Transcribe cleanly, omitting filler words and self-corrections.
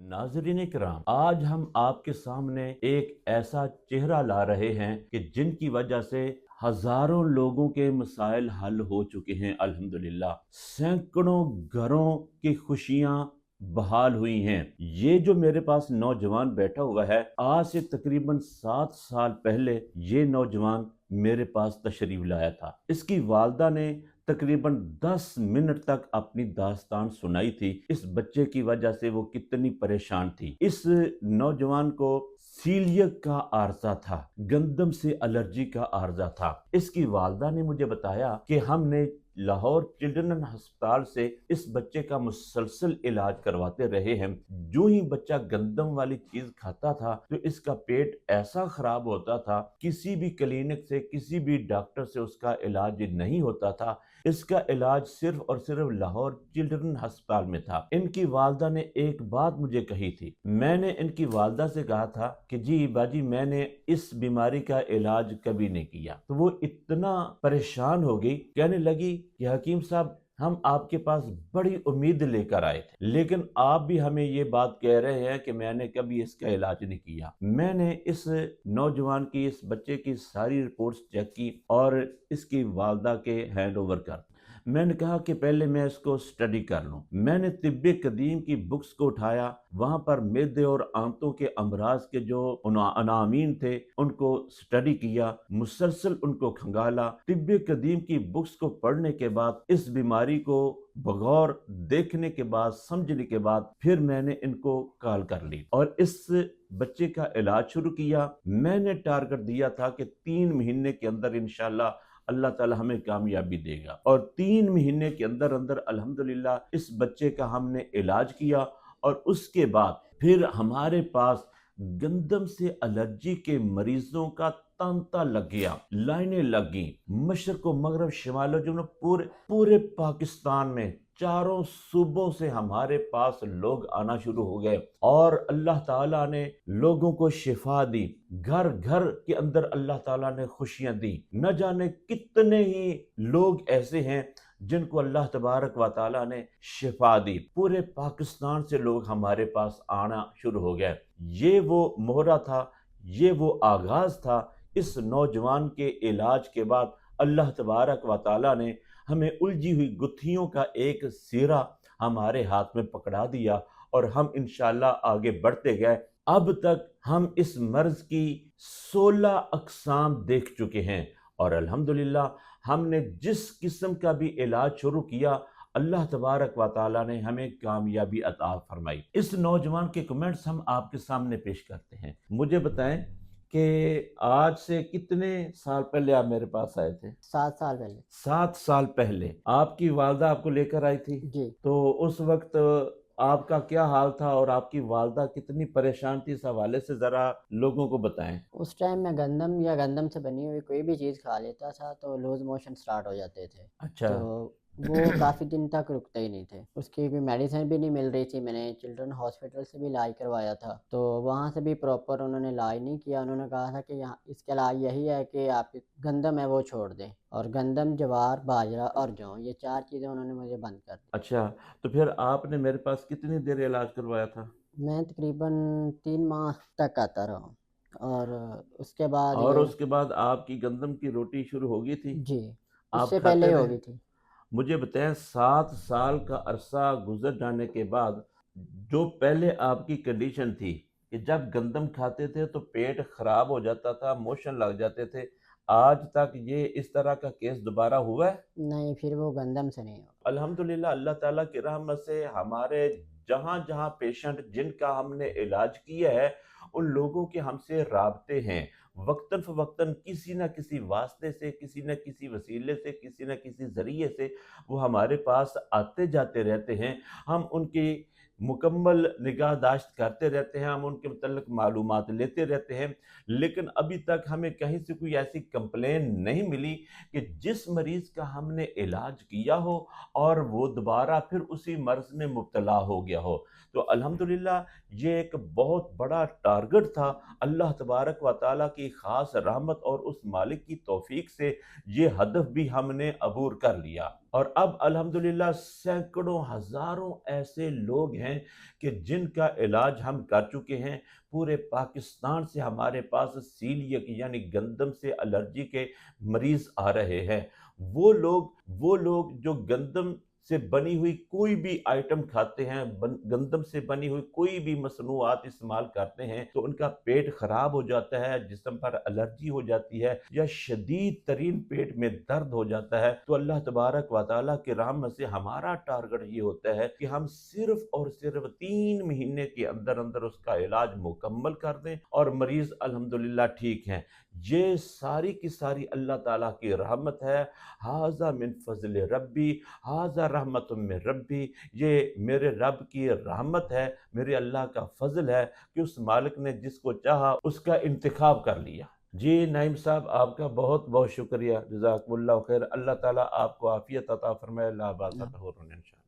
नाज़रीन किराम, आज हम आपके सामने एक ऐसा चेहरा ला रहे हैं कि जिनकी वजह से हजारों लोगों के मसाइल हल हो चुके हैं अल्हम्दुलिल्लाह। सैकड़ों घरों की खुशियां बहाल हुई हैं। ये जो मेरे पास नौजवान बैठा हुआ है, आज से तकरीबन 7 साल पहले ये नौजवान मेरे पास तशरीफ लाया था। इसकी वालदा ने तकरीबन 10 मिनट तक अपनी दास्तान सुनाई थी। इस बच्चे की वजह से वो कितनी परेशान थी। इस नौजवान को सीलियक का आर्जा था, गंदम से एलर्जी का आर्जा था। इसकी वालदा ने मुझे बताया कि हमने लाहौर चिल्ड्रन अस्पताल से इस बच्चे का मुसलसल इलाज करवाते रहे हैं। जो ही बच्चा गंदम वाली चीज खाता था तो इसका पेट ऐसा खराब होता था, किसी भी क्लिनिक से किसी भी डॉक्टर से उसका इलाज नहीं होता था। इसका इलाज सिर्फ और सिर्फ लाहौर चिल्ड्रन अस्पताल में था। इनकी वालदा ने एक बात मुझे कही थी। मैंने इनकी वालदा से कहा था कि जी बाजी, मैंने इस बीमारी का इलाज कभी नहीं किया। तो वो इतना परेशान हो गई, कहने लगी कि हकीम साहब, हम आपके पास बड़ी उम्मीद लेकर आए थे, लेकिन आप भी हमें ये बात कह रहे हैं कि मैंने कभी इसका इलाज नहीं किया। मैंने इस नौजवान की, इस बच्चे की सारी रिपोर्ट्स चेक की और इसकी वालदा के हैंड ओवर कर। मैंने कहा कि पहले मैं इसको स्टडी कर लूं। मैंने तिब्बे कदीम की बुक्स को उठाया, वहां पर मेदे और आंतों के अमराज के जो अनामीन थे उनको स्टडी किया, मुसलसल उनको खंगाला। तिब्बे कदीम की बुक्स को पढ़ने के बाद, इस बीमारी को बगौर देखने के बाद, समझने के बाद, फिर मैंने इनको कॉल कर ली और इस बच्चे का इलाज शुरू किया। मैंने टारगेट दिया था कि 3 महीने के अंदर इंशाल्लाह अल्लाह ताला हमें कामयाबी देगा, और 3 महीने के अंदर अंदर अल्हम्दुलिल्लाह इस बच्चे का हमने इलाज किया। और उसके बाद फिर हमारे पास गंदम से एलर्जी के मरीजों का तांता लग गया, लाइनें लग गई। मशरक मगरब शिमाल जुनूब पूरे पूरे पाकिस्तान में चारों सूबों से हमारे पास लोग आना शुरू हो गए और अल्लाह ताला ने लोगों को शिफा दी। घर घर के अंदर अल्लाह ताला ने खुशियां दी। न जाने कितने ही लोग ऐसे हैं जिनको अल्लाह तबारक व ताला ने शिफा दी। पूरे पाकिस्तान से लोग हमारे पास आना शुरू हो गए। ये वो मोहरा था, ये वो आगाज था। इस नौजवान के इलाज के बाद अल्लाह तबारक व ताला ने हमें उलझी हुई गुत्थियों का एक सिरा हमारे हाथ में पकड़ा दिया और हम इंशाल्लाह आगे बढ़ते गए। अब तक हम इस मर्ज की 16 अक़साम देख चुके हैं और अल्हम्दुलिल्लाह हमने जिस किस्म का भी इलाज शुरू किया, अल्लाह तबारक व ताला ने हमें कामयाबी अता फरमाई। इस नौजवान के कमेंट्स हम आपके सामने पेश करते हैं। मुझे बताएं कि आज से कितने साल पहले आप मेरे पास आए थे? 7 साल पहले। 7 साल पहले आपकी वालदा आपको लेकर आई थी। जी। तो उस वक्त आपका क्या हाल था और आपकी वालदा कितनी परेशान थी, इस हवाले से जरा लोगों को बताएं। उस टाइम मैं गंदम या गंदम से बनी हुई कोई भी चीज़ खा लेता था तो लूज़ मोशन स्टार्ट हो जाते थे। अच्छा। तो वो काफ़ी दिन तक रुकते ही नहीं थे। उसकी कोई मेडिसिन भी नहीं मिल रही थी। मैंने चिल्ड्रन हॉस्पिटल से भी इलाज करवाया था, तो वहाँ से भी प्रॉपर उन्होंने इलाज नहीं किया। उन्होंने कहा था कि यहाँ इसका इलाज यही है कि आप गंदम है वो छोड़ दें, और गंदम, ज्वार, बाजरा और जौ, ये 4 चीज़ें उन्होंने मुझे बंद कर दी। अच्छा, तो फिर आपने मेरे पास कितनी देर इलाज करवाया था? मैं तकरीबन 3 माह तक आता रहा हूँ और उसके बाद और ये। उसके बाद आपकी गंदम की रोटी शुरू हो गई थी? जी, आप उससे पहले खाते ही हो रहे? गई थी। मुझे बताएं, 7 साल का अरसा गुजर जाने के बाद जो पहले आपकी कंडीशन थी कि जब गंदम खाते थे तो पेट खराब हो जाता था, मोशन लग जाते थे, आज तक ये इस तरह का केस दोबारा हुआ है? नहीं, फिर वो गंदम से नहीं हो। अल्हम्दुलिल्लाह, अल्लाह ताला की रहमत से हमारे जहाँ जहाँ पेशेंट जिनका हमने इलाज किया है, उन लोगों के हमसे राबते हैं। वक्तन फ़वक्तन किसी न किसी वास्ते से, किसी न किसी वसीले से, किसी न किसी ज़रिए से वो हमारे पास आते जाते रहते हैं। हम उनकी मुकम्मल निगाहदाश्त करते रहते हैं, हम उनके मुतल्लिक़ मालूमात लेते रहते हैं, लेकिन अभी तक हमें कहीं से कोई ऐसी कंप्लेन नहीं मिली कि जिस मरीज़ का हमने इलाज किया हो और वो दोबारा फिर उसी मर्ज़ में मुब्तला हो गया हो। तो अल्हम्दुलिल्लाह ये एक बहुत बड़ा टारगेट था। अल्लाह तबारक व तआला की ख़ास रहमत और उस मालिक की तौफ़ीक से ये हदफ भी हमने अबूर कर लिया। اور اب الحمدللہ سینکڑوں ہزاروں ایسے لوگ ہیں کہ جن کا علاج ہم کر چکے ہیں۔ پورے پاکستان سے ہمارے پاس سیلیک یعنی گندم سے الرجی کے مریض آ رہے ہیں۔ وہ لوگ جو گندم سے بنی ہوئی کوئی بھی آئٹم کھاتے ہیں، گندم سے بنی ہوئی کوئی بھی مصنوعات استعمال کرتے ہیں تو ان کا پیٹ خراب ہو جاتا ہے، جسم پر الرجی ہو جاتی ہے یا شدید ترین پیٹ میں درد ہو جاتا ہے۔ تو اللہ تبارک و تعالیٰ کی رحمت سے ہمارا ٹارگٹ یہ ہوتا ہے کہ ہم صرف اور صرف 3 مہینے کے اندر اندر اس کا علاج مکمل کر دیں اور مریض الحمدللہ ٹھیک ہیں۔ یہ ساری کی ساری اللہ تعالیٰ کی رحمت ہے۔ ھذا من فضل ربی، ھذا رحمت من ربی، یہ میرے رب کی رحمت ہے، میرے اللہ کا فضل ہے کہ اس مالک نے جس کو چاہا اس کا انتخاب کر لیا۔ جی نعیم صاحب، آپ کا بہت بہت شکریہ، جزاکم اللہ خیر۔ اللہ تعالیٰ آپ کو عافیت عطا فرمائے، لا باس اللہ ظہور انشاءاللہ۔